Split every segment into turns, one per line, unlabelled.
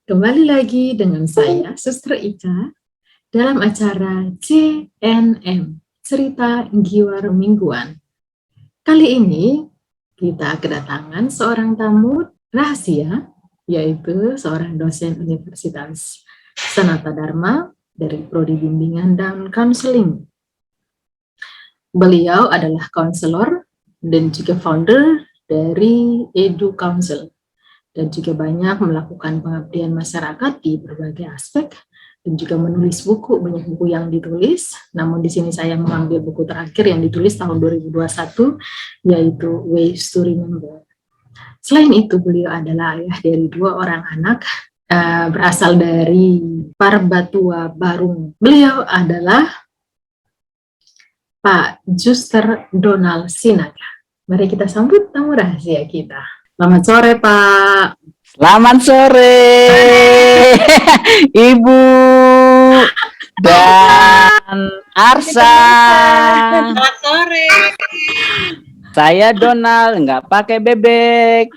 Kembali lagi dengan saya, Suster Ika, dalam acara CNM, Cerita Giwar Mingguan. Kali ini, kita kedatangan seorang tamu rahasia, yaitu seorang dosen Universitas Sanata Dharma dari Prodi Bimbingan dan Counseling. Beliau adalah konselor dan juga founder dari Edu Council, dan juga banyak melakukan pengabdian masyarakat di berbagai aspek, dan juga menulis buku, banyak buku yang ditulis. Namun di sini saya mengambil buku terakhir yang ditulis tahun 2021, yaitu Ways to Remember. Selain itu, beliau adalah ayah dari 2 orang anak, berasal dari Parbatua, Barung. Beliau adalah Pak Juster Donald Sinaga. Mari kita sambut tamu rahasia kita. Selamat sore, Pak.
Selamat sore, Ibu dan Arsa.
Selamat sore.
Saya Donald, nggak pakai bebek.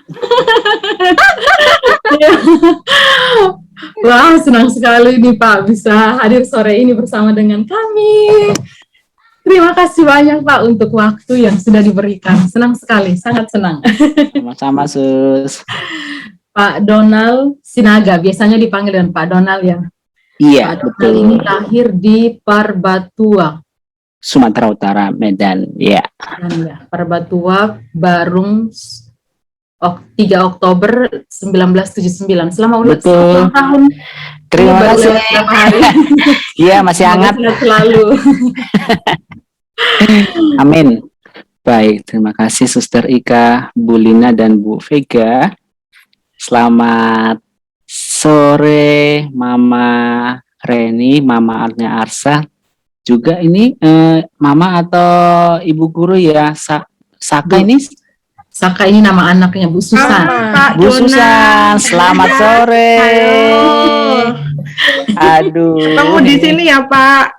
Wah, senang sekali nih Pak bisa hadir sore ini bersama dengan kami. Terima kasih banyak Pak untuk waktu yang sudah diberikan. Senang sekali, sangat senang.
Sama-sama, Sus.
Pak Donald Sinaga, biasanya dipanggil dengan Pak Donald ya.
Iya,
Pak Donald
betul.
ini lahir di Parbatua,
Sumatera Utara, Medan. Ya.
ya, Parbatua, Barung, 3 Oktober 1979. Selama ulang tahun.
Terima kasih. Iya, masih hangat.
Selalu.
Amin. Baik, terima kasih Suster Ika, Bu Lina, dan Bu Vega. Selamat sore Mama Reni, Mama Arnya Arsa. Juga ini Mama atau Ibu Guru ya, Saka ini?
Saka ini nama anaknya Bu Susan.
Bu Susan, selamat sore. Aduh.
Ketemu di sini ya Pak.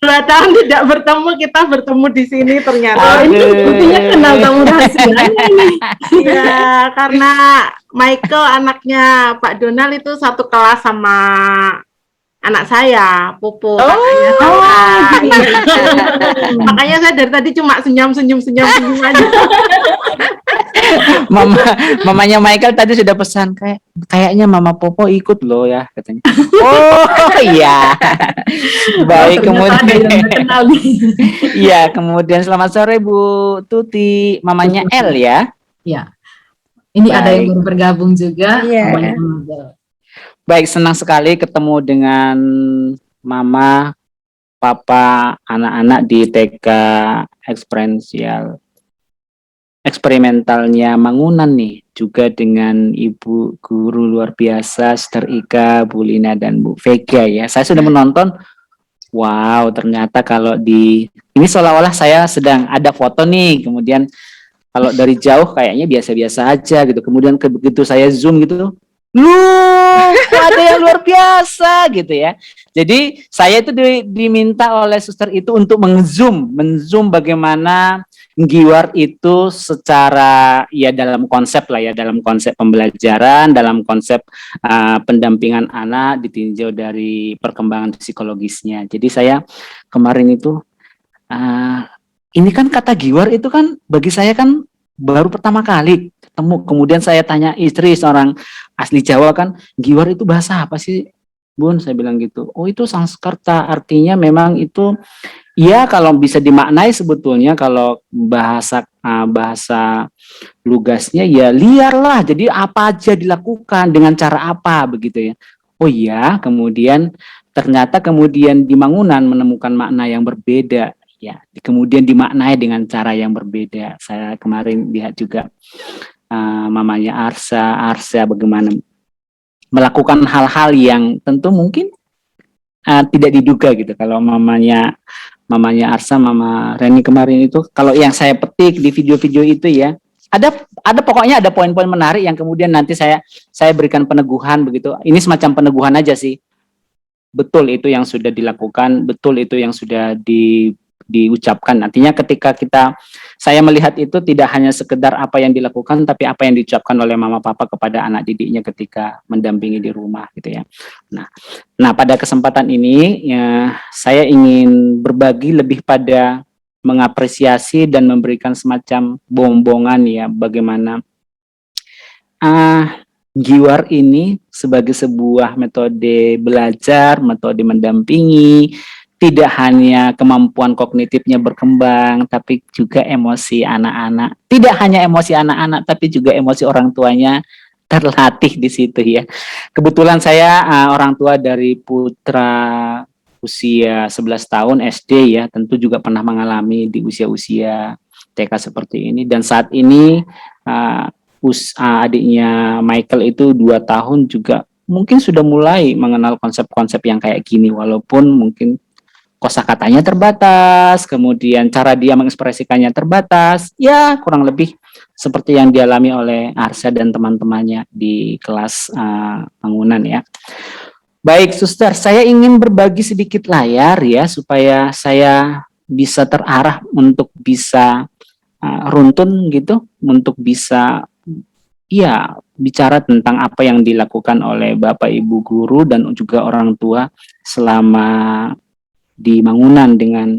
2 tahun tidak bertemu, kita bertemu di sini ternyata.
Ini buktinya kenal tamu rahasia ini.
Iya, karena Michael anaknya Pak Donald itu satu kelas sama anak saya, Popo. Makanya saya dari tadi cuma senyum aja.
Mamanya Michael tadi sudah pesan kayaknya Mama Popo ikut loh ya katanya. Oh iya. Baik, kemudian iya, kemudian selamat sore Bu Tuti, mamanya El ya.
Iya. Ini baik. Ada yang baru bergabung juga, mamanya Mabel.
Baik, senang sekali ketemu dengan Mama, Papa, anak-anak di TK eksperimentalnya Mangunan nih, juga dengan Ibu Guru luar biasa, Sister Ika, Bu Lina, dan Bu Vega ya. Saya sudah menonton, wow, ternyata kalau ini seolah-olah saya sedang ada foto nih, kemudian kalau dari jauh kayaknya biasa-biasa aja gitu, kemudian begitu saya zoom gitu, ada yang luar biasa gitu ya. Jadi saya itu diminta oleh suster itu untuk menzoom bagaimana Giwar itu secara ya dalam konsep lah ya, dalam konsep pembelajaran, dalam konsep pendampingan anak ditinjau dari perkembangan psikologisnya. Jadi saya kemarin itu ini kan kata Giwar itu kan bagi saya kan baru pertama kali ketemu. Kemudian saya tanya istri seorang asli Jawa kan, Giwar itu bahasa apa sih Bun? Saya bilang gitu. Oh itu Sanskerta, artinya memang itu ya kalau bisa dimaknai sebetulnya kalau bahasa lugasnya ya liar lah. Jadi apa aja dilakukan dengan cara apa begitu ya. Oh iya, kemudian ternyata di Mangunan menemukan makna yang berbeda. Ya, kemudian dimaknai dengan cara yang berbeda. Saya kemarin lihat juga mamanya Arsa bagaimana melakukan hal-hal yang tentu mungkin tidak diduga gitu. Kalau mamanya Arsa, Mama Reni kemarin itu, kalau yang saya petik di video-video itu ya, ada pokoknya ada poin-poin menarik yang kemudian nanti saya berikan peneguhan begitu. Ini semacam peneguhan aja sih. Betul itu yang sudah dilakukan, betul itu yang sudah diucapkan. Artinya ketika saya melihat itu tidak hanya sekedar apa yang dilakukan, tapi apa yang diucapkan oleh mama papa kepada anak didiknya ketika mendampingi di rumah gitu ya. Nah pada kesempatan ini ya, saya ingin berbagi lebih pada mengapresiasi dan memberikan semacam bombongan ya, bagaimana Giwar ini sebagai sebuah metode belajar, metode mendampingi, tidak hanya kemampuan kognitifnya berkembang, tapi juga emosi anak-anak. Tidak hanya emosi anak-anak, tapi juga emosi orang tuanya terlatih di situ ya. Kebetulan saya orang tua dari putra usia 11 tahun SD ya, tentu juga pernah mengalami di usia-usia TK seperti ini. Dan saat ini adiknya Michael itu 2 tahun juga mungkin sudah mulai mengenal konsep-konsep yang kayak gini, walaupun mungkin kosakatanya terbatas, kemudian cara dia mengekspresikannya terbatas, ya kurang lebih seperti yang dialami oleh Arsya dan teman-temannya di kelas bangunan ya. Baik, Suster, saya ingin berbagi sedikit layar ya, supaya saya bisa terarah untuk bisa runtun gitu, untuk bisa ya bicara tentang apa yang dilakukan oleh Bapak Ibu guru dan juga orang tua selama di bangunan dengan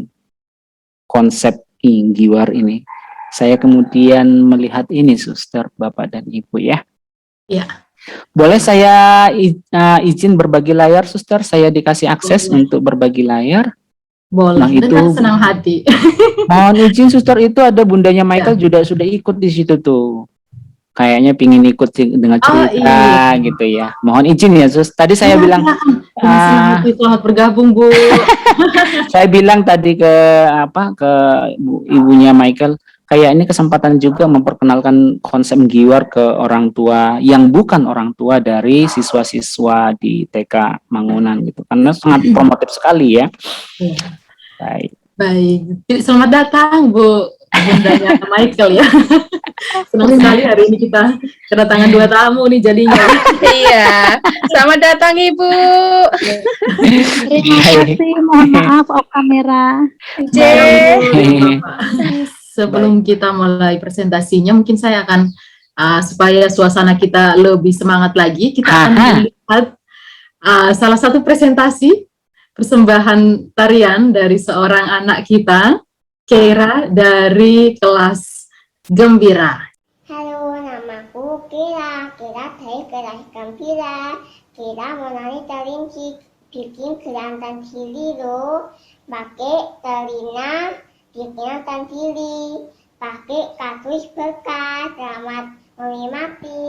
konsep Giwar ini. Saya kemudian melihat ini, Suster, Bapak dan Ibu ya.
Ya.
Boleh saya izin berbagi layar, Suster? Saya dikasih akses untuk berbagi layar.
Boleh, dengan senang hati.
Mohon izin, Suster, itu ada bundanya Michael juga sudah ikut di situ tuh. Kayaknya pingin ikut dengan cerita gitu ya. Mohon izin ya, Sus. Tadi saya bilang
selamat bergabung, Bu.
Saya bilang tadi ke ibunya Michael, kayak ini kesempatan juga memperkenalkan konsep Giwar ke orang tua yang bukan orang tua dari siswa-siswa di TK Mangunan gitu. Karena sangat promotif sekali ya.
Baik. Selamat datang, Bu. Bundanya Michael ya. Senang sekali hari ini kita kedatangan 2 tamu nih jadinya.
Iya. Selamat datang Ibu.
Terima kasih. Mohon maaf off kamera.
Sebelum kita mulai presentasinya, mungkin saya akan supaya suasana kita lebih semangat lagi, kita akan melihat salah satu presentasi persembahan tarian dari seorang anak kita, Keira dari kelas Gembira.
Halo, namaku Keira. Keira dari kelas Gembira. Keira mau nari terinci, bikin kelihatan cili loh. Pakai telinga, bikin kelihatan cili. Pakai kardus bekas. Selamat menikmati.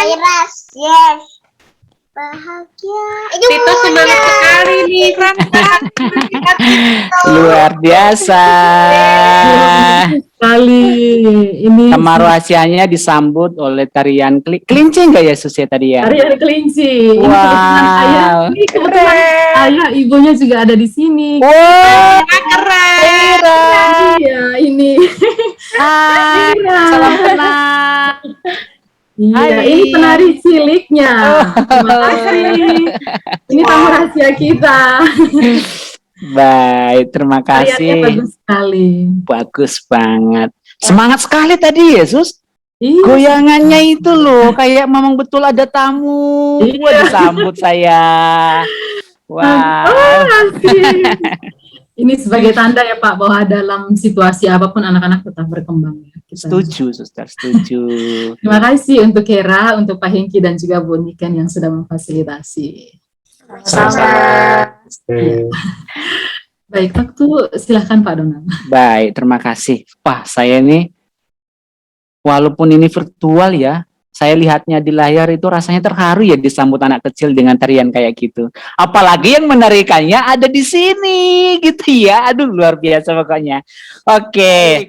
Iras, yes. Bahagia.
Tito semangat sekali nih.
Luar biasa.
Sekali ini
Kamar rahasianya disambut oleh tarian kelinci enggak ya Sus ya tadi ya?
tarian kelinci. Ini
Wow.
kebetulan saya, ini kebetulan saya, ibunya juga ada di sini.
Wow,
Keren.
Iya, ini.
Hai,
Iya.
salam kenal.
Iya,
Hai.
ini penari ciliknya. Terima kasih. Ini tamu rahasia kita.
Baik, terima
Tariannya
kasih.
bagus sekali.
Bagus banget. Semangat sekali tadi Yesus.
Iya.
Goyangannya itu loh, kayak memang betul ada tamu.
Iya.
Wah, disambut saya. Wah.
Oh, asik. Ini sebagai tanda ya Pak bahwa dalam situasi apapun anak-anak tetap berkembang ya. Kita-
Setuju, Suster, setuju.
Terima kasih untuk Kera, untuk Pak Hengki dan juga Bu Niken yang sudah memfasilitasi. Iya. Baik, waktu silahkan Pak Donald.
Baik, terima kasih. Wah, saya ini walaupun ini virtual ya, saya lihatnya di layar itu rasanya terharu ya disambut anak kecil dengan tarian kayak gitu. Apalagi yang menarikannya ada di sini gitu ya. Aduh, luar biasa pokoknya. Oke,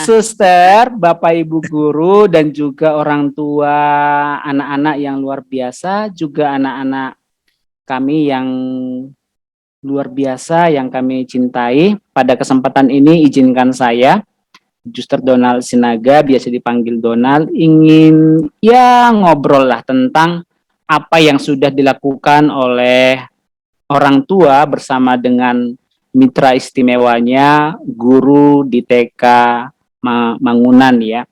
Suster, Bapak Ibu guru dan juga orang tua anak-anak yang luar biasa, juga anak-anak kami yang luar biasa yang kami cintai. Pada kesempatan ini izinkan saya, Juster Donald Sinaga, biasa dipanggil Donald, ingin ya ngobrol lah tentang apa yang sudah dilakukan oleh orang tua bersama dengan mitra istimewanya, guru di TK Mangunan ya.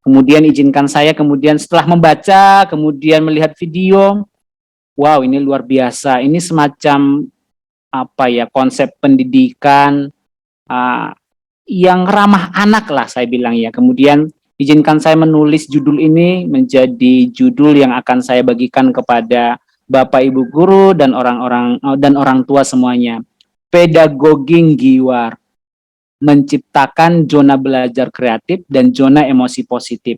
Kemudian izinkan saya kemudian setelah membaca, kemudian melihat video, wow ini luar biasa, ini semacam apa ya, konsep pendidikan yang ramah anak lah saya bilang ya. Kemudian izinkan saya menulis judul ini menjadi judul yang akan saya bagikan kepada Bapak Ibu guru dan orang tua semuanya. Pedagogi Giwar, menciptakan zona belajar kreatif dan zona emosi positif.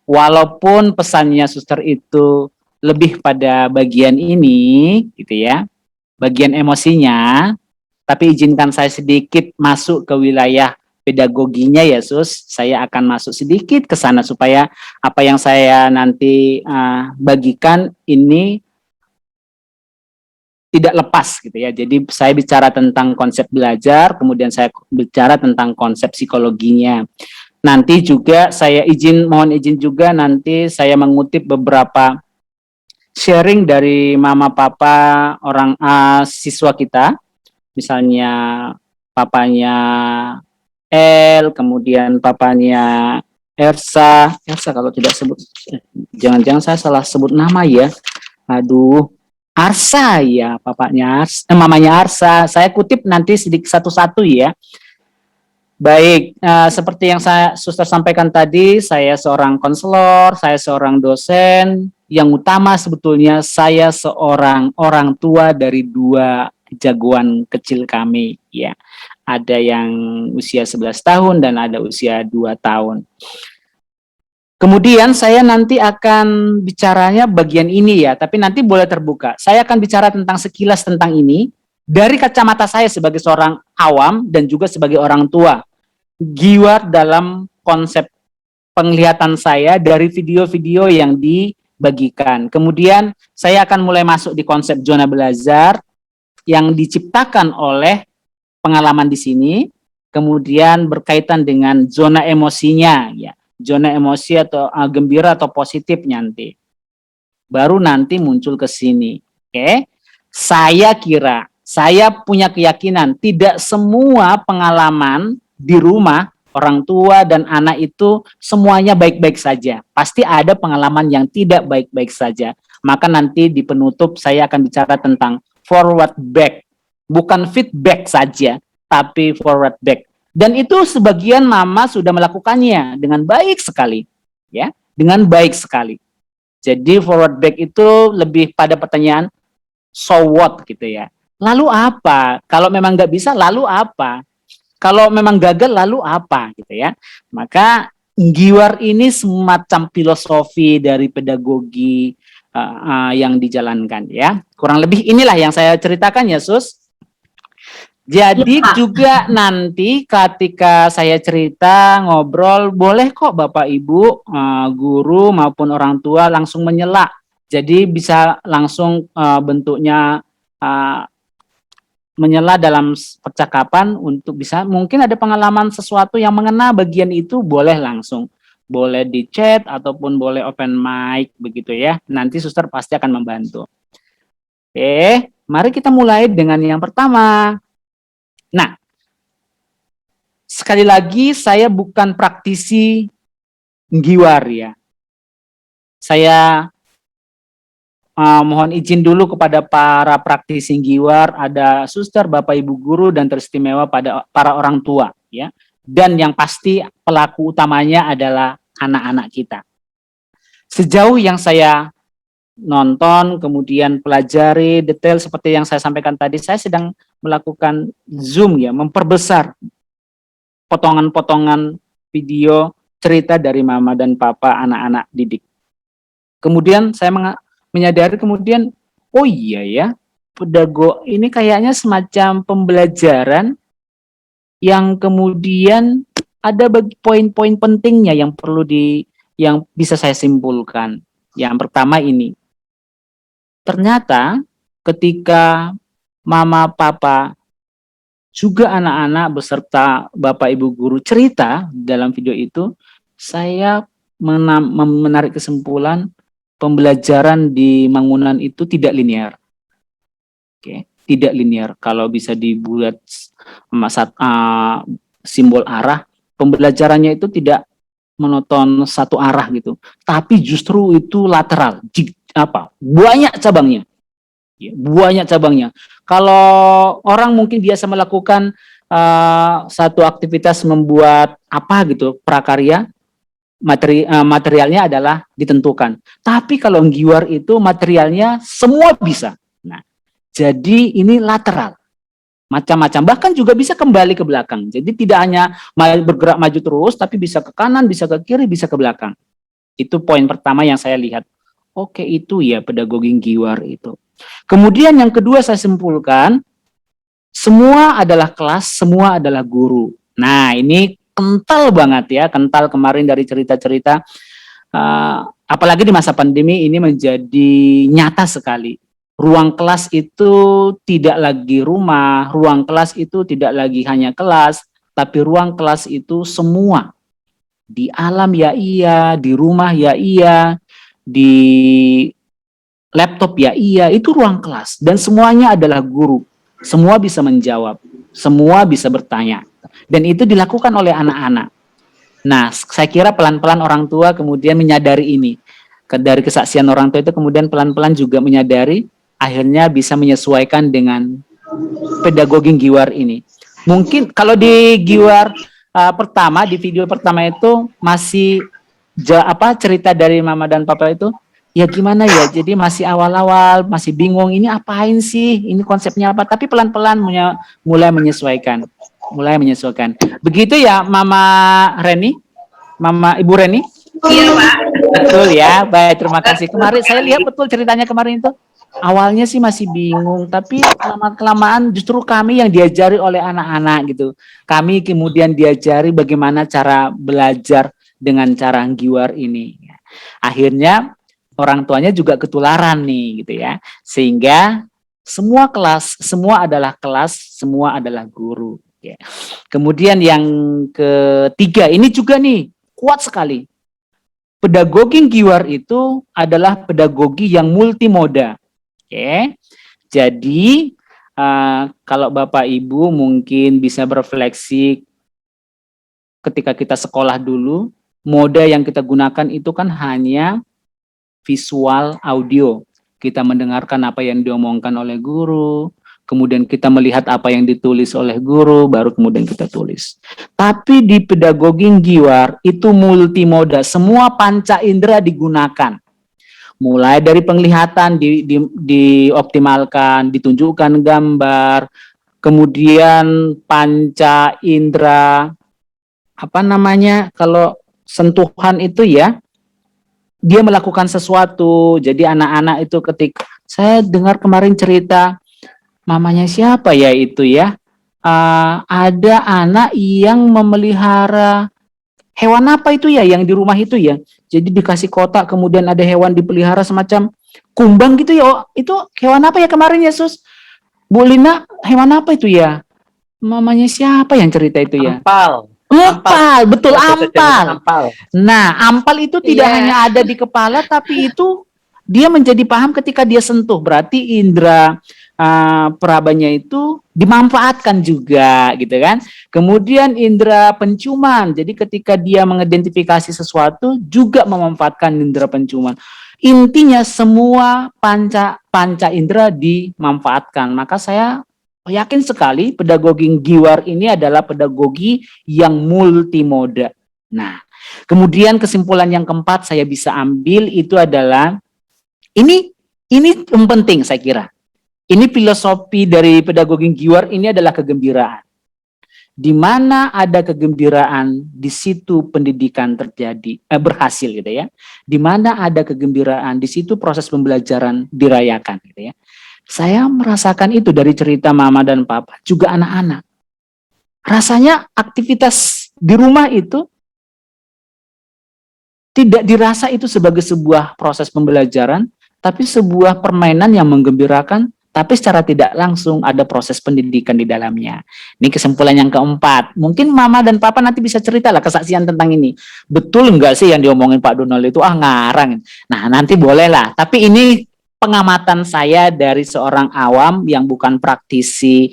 Walaupun pesannya Suster itu lebih pada bagian ini gitu ya, bagian emosinya, tapi izinkan saya sedikit masuk ke wilayah pedagoginya ya Sus. Saya akan masuk sedikit ke sana supaya apa yang saya nanti bagikan ini tidak lepas gitu ya. Jadi saya bicara tentang konsep belajar, kemudian saya bicara tentang konsep psikologinya. Nanti juga saya mohon izin juga nanti saya mengutip beberapa sharing dari mama papa orang siswa kita. Misalnya papanya El, kemudian papanya Ersa kalau tidak sebut, jangan-jangan saya salah sebut nama ya. Aduh, Arsa ya, mamanya Arsa. Saya kutip nanti sedikit satu-satu ya. Baik, seperti yang Suster sampaikan tadi, saya seorang konselor, saya seorang dosen. Yang utama sebetulnya saya seorang orang tua dari dua jagoan kecil kami ya. Ada yang usia 11 tahun dan ada usia 2 tahun. Kemudian saya nanti akan bicaranya bagian ini ya, tapi nanti boleh terbuka. Saya akan bicara tentang sekilas tentang ini dari kacamata saya sebagai seorang awam dan juga sebagai orang tua. Giwar dalam konsep penglihatan saya dari video-video yang dibagikan. Kemudian saya akan mulai masuk di konsep zona belajar yang diciptakan oleh pengalaman di sini, kemudian berkaitan dengan zona emosinya ya. Zona emosi atau gembira atau positif nanti. Baru nanti muncul ke sini. Oke. Saya punya keyakinan tidak semua pengalaman di rumah orang tua dan anak itu semuanya baik-baik saja. Pasti ada pengalaman yang tidak baik-baik saja. Maka nanti di penutup saya akan bicara tentang forward back. Bukan feedback saja, tapi forward back. Dan itu sebagian mama sudah melakukannya dengan baik sekali. Ya, dengan baik sekali. Jadi forward back itu lebih pada pertanyaan, so what gitu ya. Lalu apa? Kalau memang nggak bisa, lalu apa? Kalau memang gagal, lalu apa gitu ya. Maka Giwar ini semacam filosofi dari pedagogi yang dijalankan ya. Kurang lebih inilah yang saya ceritakan ya Sus. Jadi
Ya, Pak.
juga nanti ketika saya cerita ngobrol boleh kok Bapak Ibu guru maupun orang tua langsung menyela. Jadi bisa langsung bentuknya menyela dalam percakapan untuk bisa mungkin ada pengalaman sesuatu yang mengena bagian itu boleh langsung. Boleh di chat ataupun boleh open mic begitu ya. Nanti suster pasti akan membantu. Oke, mari kita mulai dengan yang pertama. Nah, sekali lagi saya bukan praktisi Giwar ya. Saya mohon izin dulu kepada para praktisi Giwar, ada suster, Bapak Ibu guru dan teristimewa pada para orang tua ya. Dan yang pasti pelaku utamanya adalah anak-anak kita. Sejauh yang saya nonton, kemudian pelajari detail seperti yang saya sampaikan tadi, saya sedang melakukan zoom ya, memperbesar potongan-potongan video cerita dari mama dan papa anak-anak didik. Kemudian saya menyadari kemudian, oh iya ya, pedagog ini kayaknya semacam pembelajaran yang kemudian ada poin-poin pentingnya yang perlu yang bisa saya simpulkan. Yang pertama ini, ternyata ketika mama, papa, juga anak-anak beserta Bapak Ibu guru cerita dalam video itu, saya menarik kesimpulan pembelajaran di Mangunan itu tidak linear. Oke, tidak linear. Kalau bisa dibuat simbol arah, pembelajarannya itu tidak monoton satu arah gitu, tapi justru itu lateral, banyak cabangnya. Banyak cabangnya. Kalau orang mungkin biasa melakukan satu aktivitas membuat apa gitu prakarya, materialnya adalah ditentukan. Tapi kalau Giwar itu materialnya semua bisa. Nah, jadi ini lateral, macam-macam. Bahkan juga bisa kembali ke belakang. Jadi tidak hanya bergerak maju terus, tapi bisa ke kanan, bisa ke kiri, bisa ke belakang. Itu poin pertama yang saya lihat. Oke, itu ya pedagogi Giwar itu. Kemudian yang kedua saya simpulkan, semua adalah kelas, semua adalah guru. Nah, ini kental banget ya, kental kemarin dari cerita-cerita, apalagi di masa pandemi ini menjadi nyata sekali. Ruang kelas itu tidak lagi rumah, ruang kelas itu tidak lagi hanya kelas, tapi ruang kelas itu semua. Di alam ya iya, di rumah ya iya, di laptop ya iya, itu ruang kelas dan semuanya adalah guru. Semua bisa menjawab, semua bisa bertanya. Dan itu dilakukan oleh anak-anak. Nah, saya kira pelan-pelan orang tua kemudian menyadari ini. Dari kesaksian orang tua itu kemudian pelan-pelan juga menyadari, akhirnya bisa menyesuaikan dengan pedagogi Giwar ini. Mungkin kalau di Giwar pertama, di video pertama itu masih cerita dari mama dan papa itu, ya gimana ya, jadi masih awal-awal, masih bingung, ini apain sih, ini konsepnya apa, tapi pelan-pelan mulai menyesuaikan. Begitu ya Mama Reni, Mama Ibu Reni?
Iya Pak.
Betul ya, baik, terima kasih. Kemarin saya lihat betul ceritanya kemarin itu, awalnya sih masih bingung, tapi lama-kelamaan justru kami yang diajari oleh anak-anak gitu. Kami kemudian diajari bagaimana cara belajar dengan cara Giwar ini. Akhirnya orang tuanya juga ketularan nih gitu ya. Sehingga semua kelas, semua adalah kelas, semua adalah guru. Ya. Kemudian yang ketiga, ini juga nih kuat sekali. Pedagogi Giwar itu adalah pedagogi yang multimoda. Oke. Jadi kalau Bapak Ibu mungkin bisa berefleksi ketika kita sekolah dulu, moda yang kita gunakan itu kan hanya visual, audio. Kita mendengarkan apa yang diomongkan oleh guru, kemudian kita melihat apa yang ditulis oleh guru, baru kemudian kita tulis. Tapi di pedagogi Giwar itu multimoda, semua panca indera digunakan. Mulai dari penglihatan dioptimalkan, ditunjukkan gambar, kemudian panca indera, kalau sentuhan itu ya, dia melakukan sesuatu. Jadi anak-anak itu ketika saya dengar kemarin cerita mamanya siapa ya itu ya, ada anak yang memelihara hewan apa itu ya yang di rumah itu ya. Jadi dikasih kotak kemudian ada hewan dipelihara semacam kumbang gitu ya. Oh, itu hewan apa ya kemarin ya Sus? Bu Lina, hewan apa itu ya? Mamanya siapa yang cerita itu ya?
Ampal.
Ampal, betul
Bahasa Jawanya
ampal.
Ampal.
Nah, ampal itu tidak
Iya.
hanya ada di kepala, tapi itu dia menjadi paham ketika dia sentuh. Berarti indera perabanya itu dimanfaatkan juga, gitu kan? Kemudian indera penciuman. Jadi ketika dia mengidentifikasi sesuatu, juga memanfaatkan indera penciuman. Intinya semua panca indera dimanfaatkan. Maka saya yakin sekali pedagogi Giwar ini adalah pedagogi yang multimoda. Nah, kemudian kesimpulan yang keempat saya bisa ambil itu adalah ini yang penting saya kira. Ini filosofi dari pedagogi Giwar ini adalah kegembiraan. Di mana ada kegembiraan, di situ pendidikan terjadi berhasil gitu ya. Di mana ada kegembiraan, di situ proses pembelajaran dirayakan gitu ya. Saya merasakan itu dari cerita mama dan papa, juga anak-anak. Rasanya aktivitas di rumah itu tidak dirasa itu sebagai sebuah proses pembelajaran, tapi sebuah permainan yang menggembirakan, tapi secara tidak langsung ada proses pendidikan di dalamnya. Ini kesimpulan yang keempat. Mungkin mama dan papa nanti bisa cerita lah kesaksian tentang ini. Betul enggak sih yang diomongin Pak Donald itu? Ngarang. Nah, nanti boleh lah. Tapi ini pengamatan saya dari seorang awam yang bukan praktisi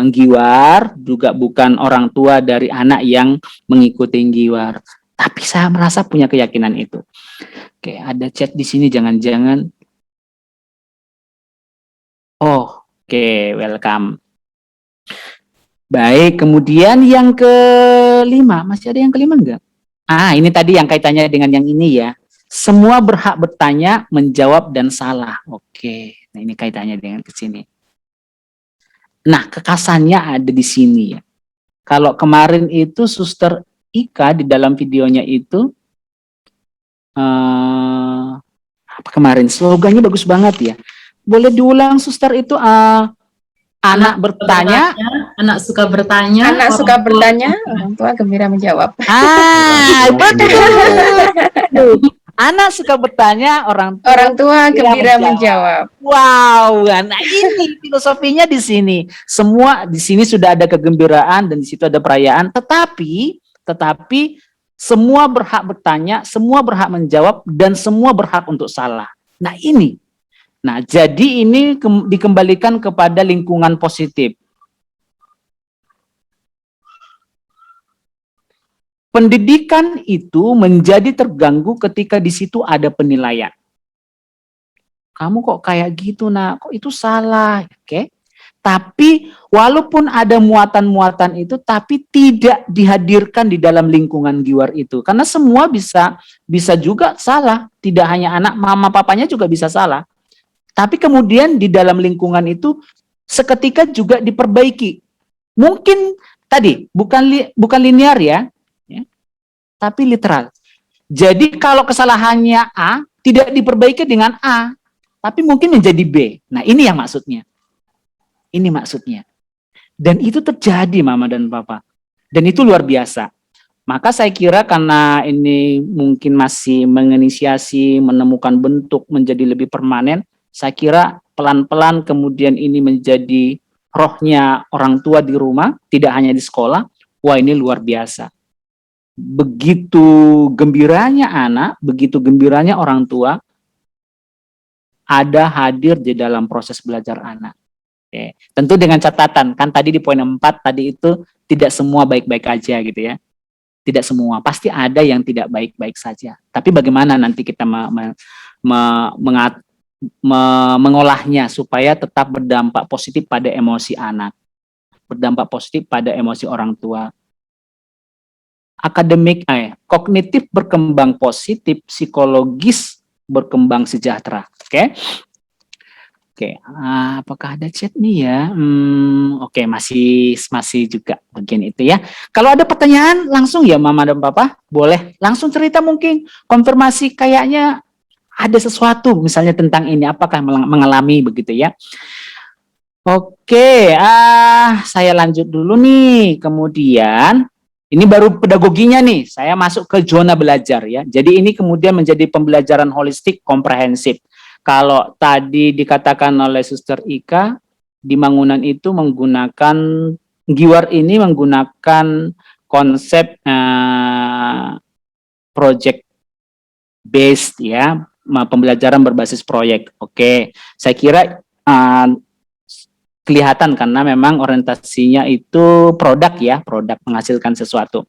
Giwar, juga bukan orang tua dari anak yang mengikuti Giwar. Tapi saya merasa punya keyakinan itu. Oke, ada chat di sini jangan-jangan. Oh, oke, welcome. Baik, kemudian yang kelima, masih ada yang kelima enggak? Ini tadi yang kaitannya dengan yang ini ya. Semua berhak bertanya, menjawab, dan salah. Oke, nah ini kaitannya dengan ke sini. Nah, kekasannya ada di sini ya. Kalau kemarin itu Suster Ika di dalam videonya itu, apa kemarin? Slogannya bagus banget ya. Boleh diulang Suster itu, anak bertanya,
anak suka bertanya,
Anak
orang
suka
tua-
bertanya, orang tua gembira menjawab.
betul. Anak suka bertanya, orang
Orang tua gembira menjawab.
Wow, nah ini filosofinya di sini. Semua di sini sudah ada kegembiraan dan di situ ada perayaan, tetapi semua berhak bertanya, semua berhak menjawab, dan semua berhak untuk salah. Nah ini. Nah, jadi ini dikembalikan kepada lingkungan positif. Pendidikan itu menjadi terganggu ketika di situ ada penilaian. Kamu kok kayak gitu, Nak? Kok itu salah? Oke. Tapi walaupun ada muatan-muatan itu, tapi tidak dihadirkan di dalam lingkungan Giwar itu. Karena semua bisa juga salah. Tidak hanya anak, mama papanya juga bisa salah. Tapi kemudian di dalam lingkungan itu seketika juga diperbaiki. Mungkin tadi bukan linear ya, tapi literal. Jadi kalau kesalahannya A tidak diperbaiki dengan A, tapi mungkin menjadi B. Nah, ini yang maksudnya. Ini maksudnya. Dan itu terjadi Mama dan Papa. Dan itu luar biasa. Maka saya kira karena ini mungkin masih menginisiasi, menemukan bentuk menjadi lebih permanen, saya kira pelan-pelan kemudian ini menjadi rohnya orang tua di rumah, tidak hanya di sekolah. Wah, ini luar biasa. Begitu gembiranya anak, begitu gembiranya orang tua, ada hadir di dalam proses belajar anak. Oke. Tentu dengan catatan, kan tadi di poin 4 tadi itu tidak semua baik-baik aja gitu ya. Tidak semua, pasti ada yang tidak baik-baik saja. Tapi bagaimana nanti kita mengolahnya supaya tetap berdampak positif pada emosi anak, berdampak positif pada emosi orang tua. Kognitif berkembang positif, psikologis berkembang sejahtera. Oke. Oke, apakah ada chat nih ya? Oke, masih juga bagian itu ya. Kalau ada pertanyaan langsung ya Mama dan Papa, boleh langsung cerita mungkin konfirmasi kayaknya ada sesuatu misalnya tentang ini, apakah mengalami begitu ya. Oke, saya lanjut dulu nih. Kemudian ini baru pedagoginya nih. Saya masuk ke zona belajar ya. Jadi ini kemudian menjadi pembelajaran holistik komprehensif. Kalau tadi dikatakan oleh Suster Ika, di Mangunan itu menggunakan Giwar ini menggunakan konsep project based ya, pembelajaran berbasis proyek. Oke, saya kira kelihatan karena memang orientasinya itu produk ya, produk menghasilkan sesuatu.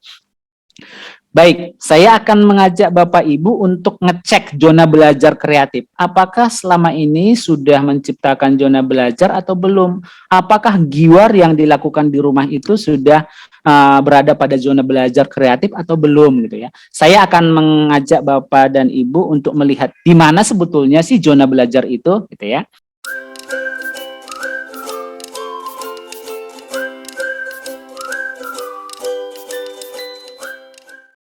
Baik, saya akan mengajak Bapak Ibu untuk ngecek zona belajar kreatif. Apakah selama ini sudah menciptakan zona belajar atau belum? Apakah Giwar yang dilakukan di rumah itu sudah berada pada zona belajar kreatif atau belum gitu ya? Saya akan mengajak Bapak dan Ibu untuk melihat di mana sebetulnya sih zona belajar itu gitu ya.